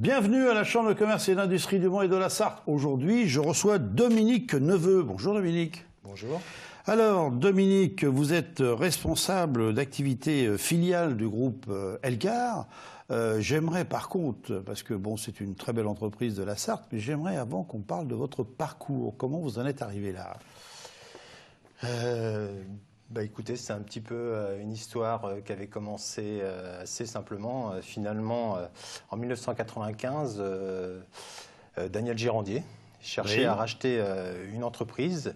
Bienvenue à la Chambre de commerce et d'industrie du Mans et de la Sarthe. Aujourd'hui, je reçois Dominique Neveu. Bonjour Dominique. Bonjour. Alors Dominique, vous êtes responsable d'activité filiale du groupe Elcar. J'aimerais par contre, parce que bon, c'est une très belle entreprise de la Sarthe, mais j'aimerais avant qu'on parle de votre parcours. Comment vous en êtes arrivé là? Écoutez, c'est un petit peu une histoire qui avait commencé assez simplement. Finalement, en 1995, Daniel Girandier cherchait à racheter une entreprise.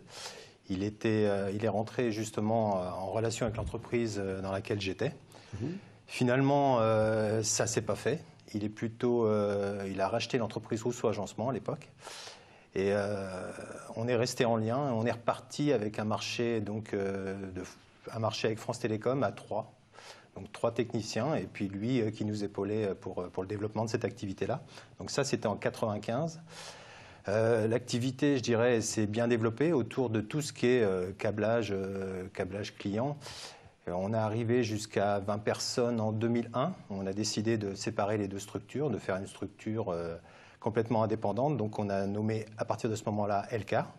Il est rentré justement en relation avec l'entreprise dans laquelle j'étais. Finalement, ça ne s'est pas fait. Il a racheté l'entreprise Rousseau Agencement à l'époque. Et on est resté en lien, on est reparti avec un marché, un marché avec France Télécom à 3. Donc 3 techniciens, et puis lui qui nous épaulait pour le développement de cette activité-là. Donc ça, c'était en 95. L'activité, je dirais, s'est bien développée autour de tout ce qui est câblage client. On est arrivé jusqu'à 20 personnes en 2001. On a décidé de séparer les deux structures, de faire une structure complètement indépendante. Donc on a nommé à partir de ce moment-là Elcar.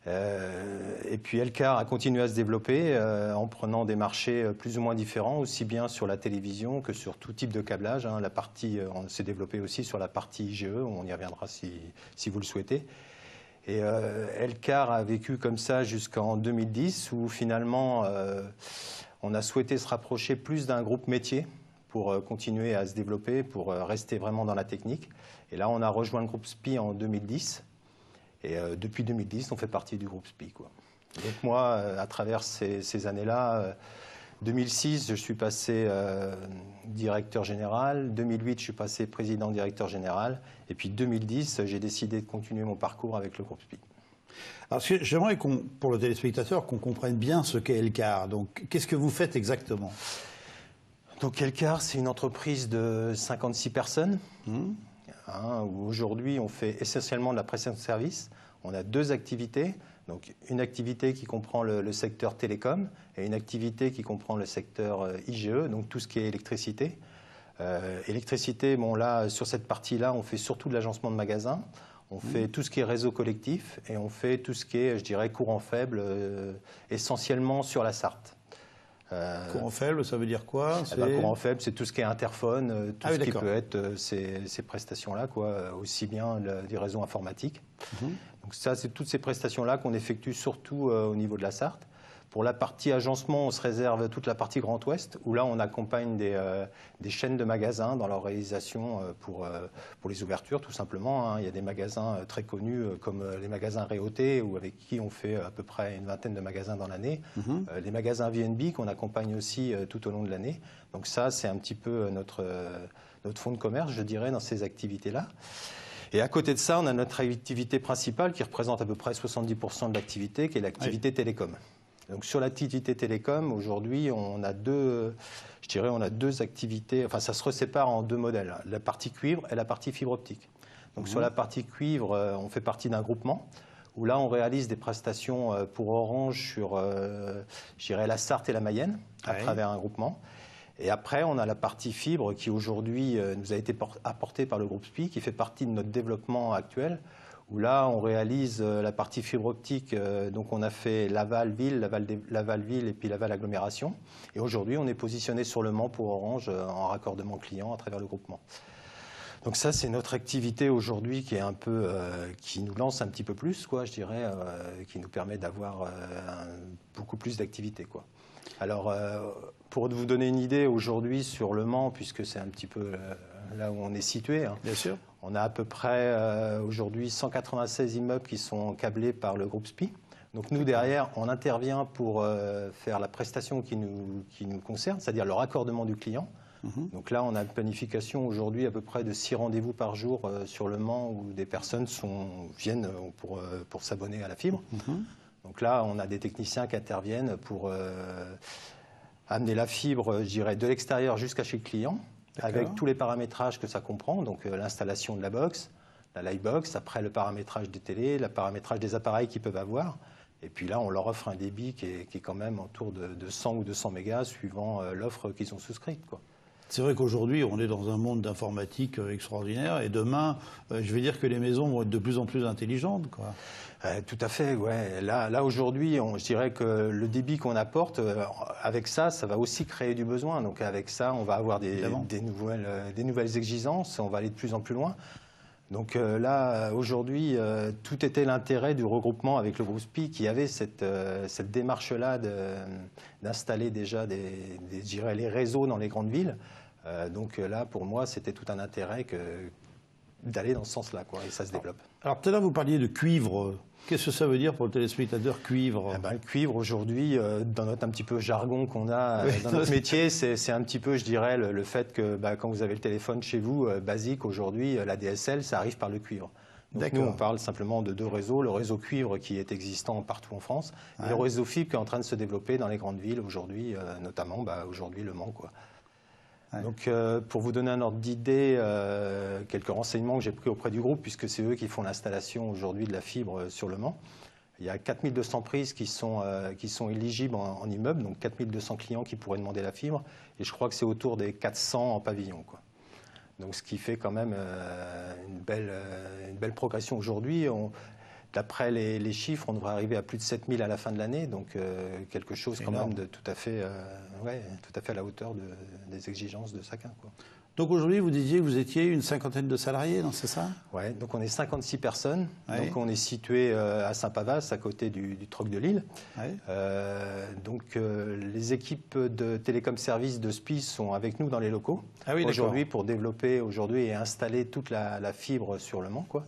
Et puis Elcar a continué à se développer en prenant des marchés plus ou moins différents, aussi bien sur la télévision que sur tout type de câblage. On s'est développé aussi sur la partie IGE, on y reviendra si vous le souhaitez. Et Elcar a vécu comme ça jusqu'en 2010, où finalement on a souhaité se rapprocher plus d'un groupe métier pour continuer à se développer, pour rester vraiment dans la technique. Et là, on a rejoint le groupe SPI en 2010. Et depuis 2010, on fait partie du groupe SPI, quoi. Donc moi, à travers ces années-là, 2006, je suis passé directeur général. 2008, je suis passé président-directeur général. Et puis 2010, j'ai décidé de continuer mon parcours avec le groupe SPI. Alors j'aimerais, pour le téléspectateur, qu'on comprenne bien ce qu'est Elcar. Donc, qu'est-ce que vous faites exactement? Donc Elcar, c'est une entreprise de 56 personnes. Où aujourd'hui, on fait essentiellement de la prestation de service. On a 2 activités. Donc, une activité qui comprend le secteur télécom et une activité qui comprend le secteur IGE, donc tout ce qui est électricité. Électricité, bon là, sur cette partie-là, on fait surtout de l'agencement de magasins. On fait tout ce qui est réseau collectif et on fait tout ce qui est, je dirais, courant faible, essentiellement sur la Sarthe. Courant faible, ça veut dire quoi? Courant faible, c'est tout ce qui est interphone, tout ce qui peut être ces prestations-là, aussi bien des réseaux informatiques. Donc ça, c'est toutes ces prestations-là qu'on effectue surtout au niveau de la Sarthe. Pour la partie agencement, on se réserve toute la partie Grand Ouest, où là, on accompagne des chaînes de magasins dans leur réalisation pour les ouvertures, tout simplement. Il y a des magasins très connus, comme les magasins Réauté, avec qui on fait à peu près une vingtaine de magasins dans l'année. Les magasins VNB, qu'on accompagne aussi tout au long de l'année. Donc ça, c'est un petit peu notre fonds de commerce, je dirais, dans ces activités-là. Et à côté de ça, on a notre activité principale, qui représente à peu près 70% de l'activité, qui est l'activité télécom. Donc sur l'activité télécom, aujourd'hui, on a deux activités, enfin ça se sépare en 2 modèles, la partie cuivre et la partie fibre optique. Donc sur la partie cuivre, on fait partie d'un groupement, où là on réalise des prestations pour Orange sur, je dirais, la Sarthe et la Mayenne, à travers un groupement. Et après, on a la partie fibre qui aujourd'hui nous a été apportée par le groupe SPI, qui fait partie de notre développement actuel, où là, on réalise la partie fibre optique. Donc, on a fait Laval-Ville, Laval-Ville et puis Laval-Agglomération. Et aujourd'hui, on est positionné sur le Mans pour Orange en raccordement client à travers le groupement. Donc ça, c'est notre activité aujourd'hui qui est un peu, qui nous lance un petit peu plus, je dirais, qui nous permet d'avoir beaucoup plus d'activité, Alors, pour vous donner une idée aujourd'hui sur le Mans, puisque c'est un petit peu là où on est situé, Bien sûr. On a à peu près aujourd'hui 196 immeubles qui sont câblés par le groupe SPI. Donc nous, derrière, on intervient pour faire la prestation qui nous concerne, c'est-à-dire le raccordement du client. Donc là, on a une planification aujourd'hui à peu près de 6 rendez-vous par jour sur le Mans, où des personnes viennent pour s'abonner à la fibre. Donc là, on a des techniciens qui interviennent pour amener la fibre, je dirais, de l'extérieur jusqu'à chez le client, avec tous les paramétrages que ça comprend, donc l'installation de la box, la Livebox, après le paramétrage des télés, le paramétrage des appareils qu'ils peuvent avoir. Et puis là, on leur offre un débit qui est quand même autour de 100 ou 200 mégas, suivant l'offre qu'ils ont souscrite, C'est vrai qu'aujourd'hui, on est dans un monde d'informatique extraordinaire et demain, je vais dire que les maisons vont être de plus en plus intelligentes, quoi. Tout à fait, ouais. Là aujourd'hui, je dirais que le débit qu'on apporte, avec ça, ça va aussi créer du besoin. Donc avec ça, on va avoir des nouvelles exigences, on va aller de plus en plus loin. Donc là, aujourd'hui, tout était l'intérêt du regroupement avec le groupe SPI qui avait cette démarche-là d'installer déjà je dirais, les réseaux dans les grandes villes. Donc là, pour moi, c'était tout un intérêt d'aller dans ce sens-là, quoi, et ça se développe. Alors tout à l'heure, vous parliez de cuivre. Qu'est-ce que ça veut dire pour le téléspectateur, cuivre? Le cuivre, aujourd'hui, dans notre un petit peu jargon qu'on a dans notre métier, c'est un petit peu, je dirais, le fait que quand vous avez le téléphone chez vous, basique, aujourd'hui, la DSL, ça arrive par le cuivre. Donc nous, on parle simplement de deux réseaux, le réseau cuivre qui est existant partout en France, et le réseau fibre qui est en train de se développer dans les grandes villes aujourd'hui, notamment aujourd'hui Le Mans, quoi. Donc, pour vous donner un ordre d'idée, quelques renseignements que j'ai pris auprès du groupe, puisque c'est eux qui font l'installation aujourd'hui de la fibre sur Le Mans. Il y a 4200 prises qui sont éligibles en immeuble, donc 4200 clients qui pourraient demander la fibre, et je crois que c'est autour des 400 en pavillon, quoi. Donc, ce qui fait quand même une belle progression aujourd'hui. D'après les chiffres, on devrait arriver à plus de 7000 à la fin de l'année, donc quelque chose quand même de tout à fait à la hauteur des exigences de chacun, quoi. Donc aujourd'hui, vous disiez que vous étiez une cinquantaine de salariés, non, c'est ça? Oui, donc on est 56 personnes. Donc on est situé à Saint-Pavas, à côté du Troc de Lille. Donc les équipes de Télécom Service de SPI sont avec nous dans les locaux aujourd'hui pour développer et installer toute la fibre sur Le Mans, quoi.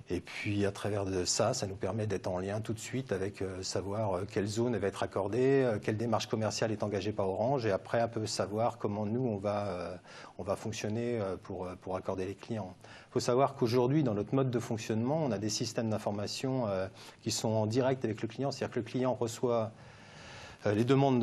Et puis, à travers de ça, ça nous permet d'être en lien tout de suite avec savoir quelle zone va être accordée, quelle démarche commerciale est engagée par Orange, et après, un peu savoir comment nous, on va fonctionner pour accorder les clients. Il faut savoir qu'aujourd'hui, dans notre mode de fonctionnement, on a des systèmes d'information qui sont en direct avec le client. C'est-à-dire que le client reçoit ces demandes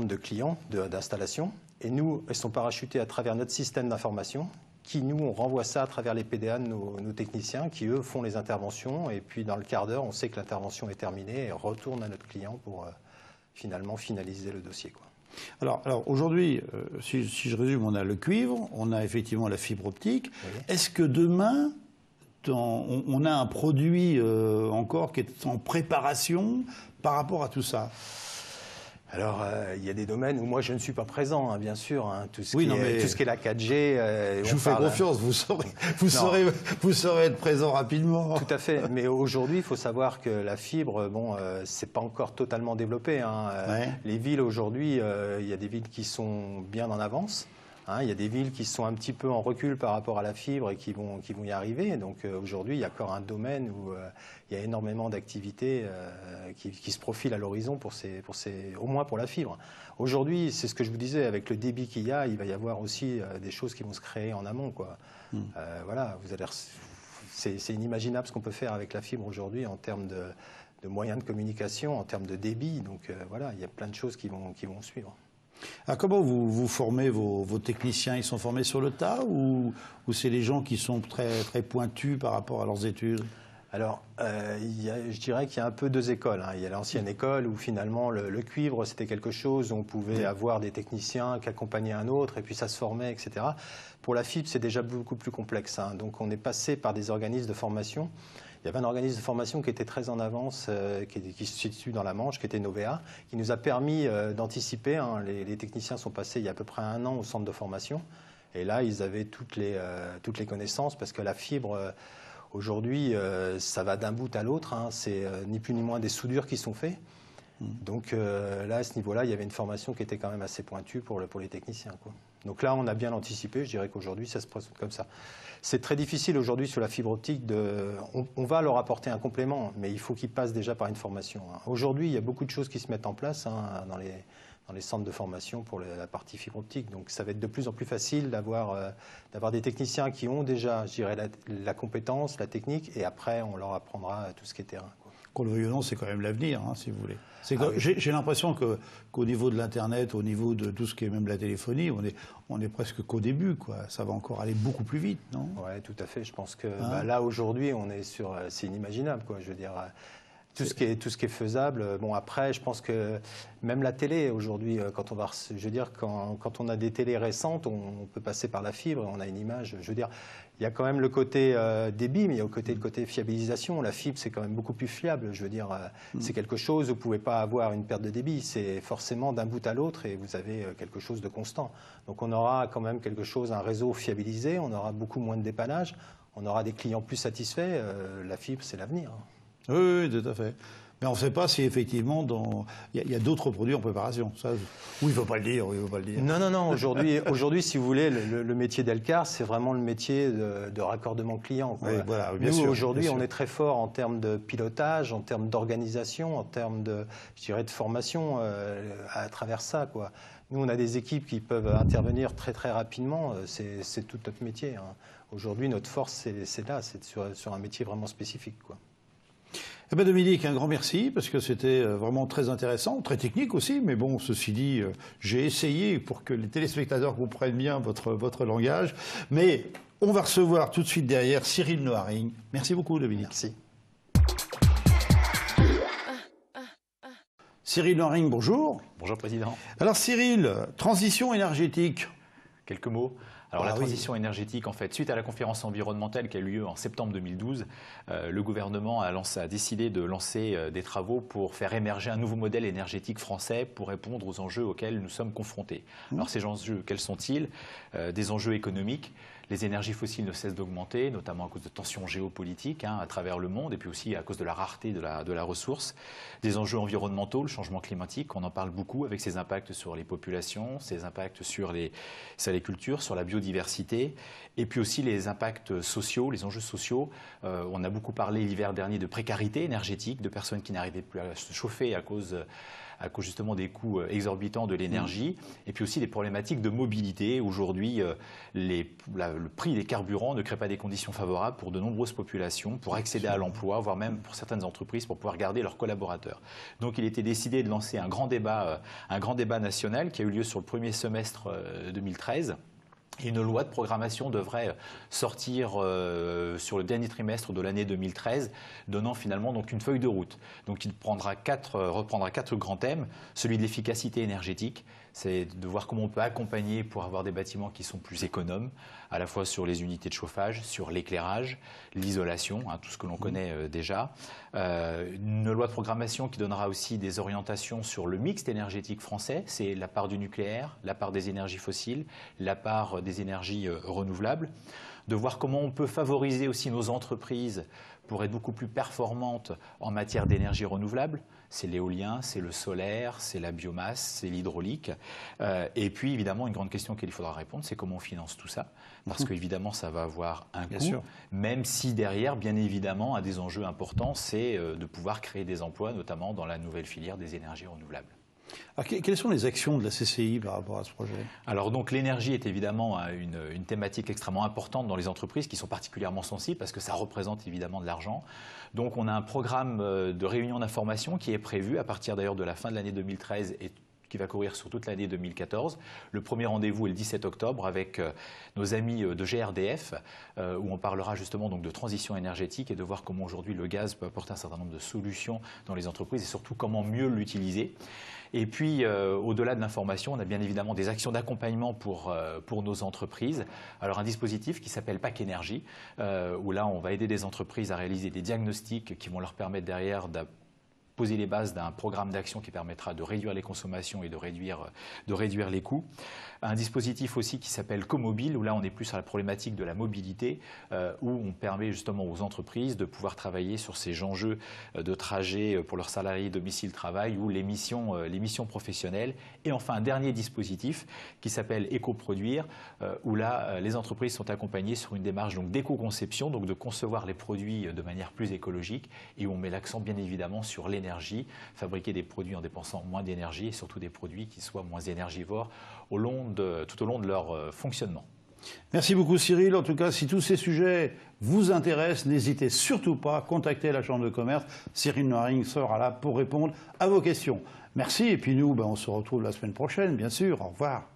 de clients, d'installation, et nous, elles sont parachutées à travers notre système d'information, qui, nous, on renvoie ça à travers les PDA de nos techniciens qui, eux, font les interventions. Et puis, dans le quart d'heure, on sait que l'intervention est terminée et retourne à notre client pour finalement finaliser le dossier, quoi. Alors aujourd'hui, si je résume, on a le cuivre, on a effectivement la fibre optique. Oui. Est-ce que demain, on a un produit encore qui est en préparation par rapport à tout ça? Alors, il y a des domaines où moi je ne suis pas présent, bien sûr. Tout ce qui est la 4G. Je vous fais confiance, vous saurez être présent rapidement. Tout à fait. Mais aujourd'hui, il faut savoir que la fibre, c'est pas encore totalement développé. Les villes aujourd'hui, il y a des villes qui sont bien en avance. Il y a des villes qui sont un petit peu en recul par rapport à la fibre et qui vont y arriver. Donc aujourd'hui, il y a encore un domaine où il y a énormément d'activités qui se profilent à l'horizon au moins pour la fibre. Aujourd'hui, c'est ce que je vous disais, avec le débit qu'il y a, il va y avoir aussi des choses qui vont se créer en amont, quoi. Voilà, c'est inimaginable ce qu'on peut faire avec la fibre aujourd'hui en termes de moyens de communication, en termes de débit. Donc voilà, il y a plein de choses qui vont suivre. Alors comment vous formez vos techniciens? Ils sont formés sur le tas ou c'est les gens qui sont très, très pointus par rapport à leurs études? Alors, je dirais qu'il y a un peu deux écoles. Il y a l'ancienne école où finalement le cuivre, c'était quelque chose où on pouvait avoir des techniciens qui accompagnaient un autre et puis ça se formait, etc. Pour la fibre, c'est déjà beaucoup plus complexe. Donc on est passé par des organismes de formation. Il y avait un organisme de formation qui était très en avance, qui se situe dans la Manche, qui était Novea, qui nous a permis d'anticiper. Les techniciens sont passés il y a à peu près 1 an au centre de formation. Et là, ils avaient toutes les connaissances, parce que la fibre, aujourd'hui, ça va d'un bout à l'autre. C'est ni plus ni moins des soudures qui sont faites. Donc là, à ce niveau-là, il y avait une formation qui était quand même assez pointue pour les techniciens, quoi. Donc là, on a bien anticipé. Je dirais qu'aujourd'hui, ça se présente comme ça. C'est très difficile aujourd'hui sur la fibre optique. On va leur apporter un complément, mais il faut qu'ils passent déjà par une formation. Aujourd'hui, il y a beaucoup de choses qui se mettent en place dans les centres de formation pour la partie fibre optique. Donc ça va être de plus en plus facile d'avoir des techniciens qui ont déjà, je dirais, la compétence, la technique, et après, on leur apprendra tout ce qui est terrain, quoi. Qu'on le veuille ou non, c'est quand même l'avenir, si vous voulez. J'ai l'impression qu'au niveau de l'Internet, au niveau de tout ce qui est même la téléphonie, on est presque qu'au début, quoi. Ça va encore aller beaucoup plus vite, non? Oui, tout à fait. Je pense que là, aujourd'hui, on est sur... c'est inimaginable, quoi. Je veux dire... De toute Tout ce qui est faisable. Bon, après, je pense que même la télé, aujourd'hui, quand on a des télés récentes, on peut passer par la fibre, on a une image. Je veux dire, il y a quand même le côté débit, mais il y a le côté fiabilisation. La fibre, c'est quand même beaucoup plus fiable. Je veux dire, c'est quelque chose, vous ne pouvez pas avoir une perte de débit. C'est forcément d'un bout à l'autre et vous avez quelque chose de constant. Donc on aura quand même quelque chose, un réseau fiabilisé, on aura beaucoup moins de dépannage, on aura des clients plus satisfaits. La fibre, c'est l'avenir. Oui, tout à fait. Mais on ne sait pas si effectivement il y a d'autres produits en préparation. Ça, il ne faut pas le dire. Oui, il faut pas le dire. Non. Aujourd'hui, si vous voulez, le métier d'Elcar, c'est vraiment le métier de raccordement client. Oui, voilà, bien Nous, sûr, aujourd'hui, on est très fort en termes de pilotage, en termes d'organisation, en termes de formation à travers ça, quoi. Nous, on a des équipes qui peuvent intervenir très très rapidement. C'est tout notre métier. Aujourd'hui, notre force, c'est là, c'est sur un métier vraiment spécifique, quoi. Eh bien Dominique, un grand merci, parce que c'était vraiment très intéressant, très technique aussi, mais bon, ceci dit, j'ai essayé pour que les téléspectateurs comprennent bien votre langage, mais on va recevoir tout de suite derrière Cyril Noharing. Merci beaucoup Dominique. Merci. Cyril Noharing, bonjour. Bonjour Président. Alors Cyril, transition énergétique. Quelques mots. Alors la transition énergétique, en fait, suite à la conférence environnementale qui a eu lieu en septembre 2012, le gouvernement a décidé de lancer des travaux pour faire émerger un nouveau modèle énergétique français pour répondre aux enjeux auxquels nous sommes confrontés. Alors ces enjeux, quels sont-ils? Des enjeux économiques. Les énergies fossiles ne cessent d'augmenter, notamment à cause de tensions géopolitiques à travers le monde, et puis aussi à cause de la rareté de la ressource. Des enjeux environnementaux, le changement climatique, on en parle beaucoup avec ses impacts sur les populations, ses impacts sur les cultures, sur la biodiversité, et puis aussi les impacts sociaux, les enjeux sociaux. On a beaucoup parlé l'hiver dernier de précarité énergétique, de personnes qui n'arrivaient plus à se chauffer à cause justement des coûts exorbitants de l'énergie, et puis aussi des problématiques de mobilité. Aujourd'hui, le prix des carburants ne crée pas des conditions favorables pour de nombreuses populations pour accéder à l'emploi, voire même pour certaines entreprises pour pouvoir garder leurs collaborateurs. Donc il était décidé de lancer un grand débat national qui a eu lieu sur le premier semestre 2013. Et une loi de programmation devrait sortir sur le dernier trimestre de l'année 2013, donnant finalement donc une feuille de route. Donc il reprendra quatre grands thèmes. Celui de l'efficacité énergétique, c'est de voir comment on peut accompagner pour avoir des bâtiments qui sont plus économes, à la fois sur les unités de chauffage, sur l'éclairage, l'isolation, tout ce que l'on connaît déjà. Une loi de programmation qui donnera aussi des orientations sur le mix énergétique français, c'est la part du nucléaire, la part des énergies fossiles, la part des énergies renouvelables. De voir comment on peut favoriser aussi nos entreprises pour être beaucoup plus performantes en matière d'énergie renouvelable. C'est l'éolien, c'est le solaire, c'est la biomasse, c'est l'hydraulique. Et puis évidemment, une grande question qu'il faudra répondre, c'est comment on finance tout ça. Parce qu'évidemment, ça va avoir un coût, même si derrière, bien évidemment, un des enjeux importants, c'est de pouvoir créer des emplois, notamment dans la nouvelle filière des énergies renouvelables. Alors, quelles sont les actions de la CCI par rapport à ce projet? Alors donc l'énergie est évidemment une thématique extrêmement importante dans les entreprises qui sont particulièrement sensibles parce que ça représente évidemment de l'argent. Donc on a un programme de réunion d'information qui est prévu à partir d'ailleurs de la fin de l'année 2013 et qui va courir sur toute l'année 2014. Le premier rendez-vous est le 17 octobre avec nos amis de GRDF, où on parlera justement donc de transition énergétique et de voir comment aujourd'hui le gaz peut apporter un certain nombre de solutions dans les entreprises et surtout comment mieux l'utiliser. Et puis, au-delà de l'information, on a bien évidemment des actions d'accompagnement pour nos entreprises. Alors, un dispositif qui s'appelle PAC Énergie, où là, on va aider des entreprises à réaliser des diagnostics qui vont leur permettre derrière poser les bases d'un programme d'action qui permettra de réduire les consommations et de réduire les coûts. Un dispositif aussi qui s'appelle Comobile, où là on est plus sur la problématique de la mobilité, où on permet justement aux entreprises de pouvoir travailler sur ces enjeux de trajet pour leurs salariés domicile-travail ou les missions professionnelles. Et enfin un dernier dispositif qui s'appelle Éco-produire, où là les entreprises sont accompagnées sur une démarche d'éco-conception, donc de concevoir les produits de manière plus écologique et où on met l'accent bien évidemment sur l'énergie, fabriquer des produits en dépensant moins d'énergie et surtout des produits qui soient moins énergivores tout au long de leur fonctionnement. Merci beaucoup Cyril. En tout cas, si tous ces sujets vous intéressent, n'hésitez surtout pas à contacter la Chambre de commerce. Cyril Noharing sera là pour répondre à vos questions. Merci et puis nous, on se retrouve la semaine prochaine, bien sûr. Au revoir.